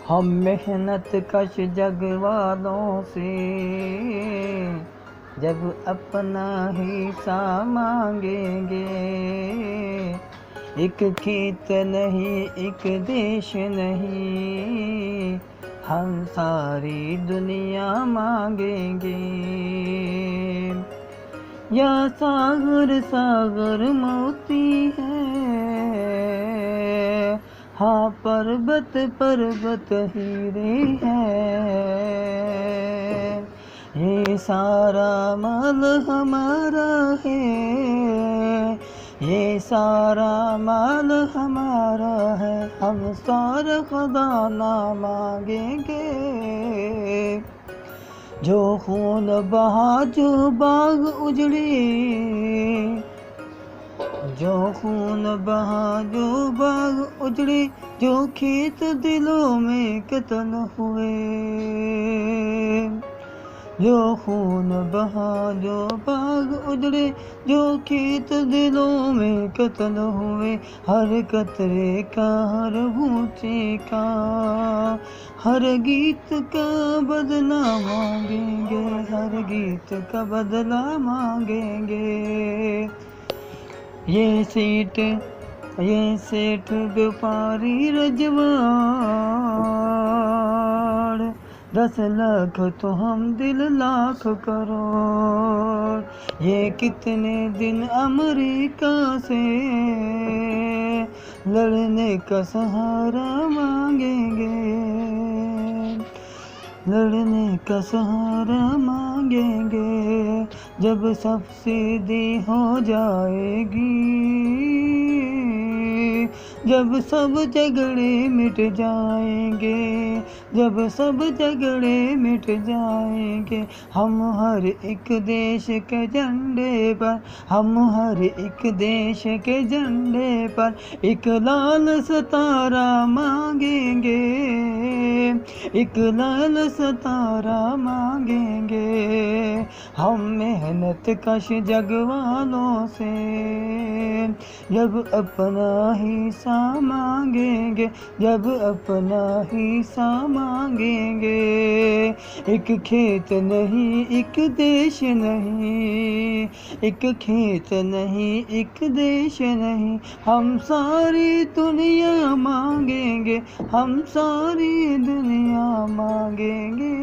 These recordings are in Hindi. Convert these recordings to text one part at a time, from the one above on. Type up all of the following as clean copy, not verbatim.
हम मेहनत कश जग वालों से जब अपना हिस्सा मांगेंगे। एक खेत नहीं, एक देश नहीं, हम सारी दुनिया मांगेंगे। या सागर सागर मोती है, हाँ पर्वत पर्वत हीरे हैं। ये सारा माल हमारा है, ये सारा माल हमारा है, हम सारा खजाना मांगेंगे। जो खून बहा जो बाग उजड़े, जो खून बहा जो बाग उजड़े, जो खेत दिलों में कत्ल हुए। जो खून बहा जो बाग उजड़े, जो खेत दिलों में कत्ल हुए। हर कतरे का हर बूटे का हर गीत का बदला मांगेंगे, हर गीत का बदला मांगेंगे। ये सेठ व्यापारी रजवाड़, 10 लाख तो हम दिल लाख करोड़। ये कितने दिन अमेरिका से लड़ने का सहारा मांगेंगे, लड़ने का सहारा मांगेंगे। जब सब्सिडी हो जाएगी, जब सब झगड़े मिट जाएंगे, जब सब झगड़े मिट जाएंगे। हम हर एक देश के झंडे पर, हम हर एक देश के झंडे पर एक लाल सितारा मांगेंगे, एक लाल सितारा मांगेंगे। हम मेहनत कश जग वालों से जब अपना हिस्सा मांगेंगे, जब अपना हिस्सा मांगेंगे। एक खेत नहीं, एक देश नहीं, एक खेत नहीं, एक देश नहीं, हम सारी दुनिया मांगेंगे, हम सारी दुनिया मांगेंगे।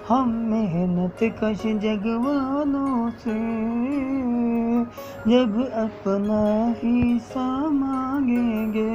हम मेहनत कश जग वालों से जब अपना हिस्सा मांगेंगे।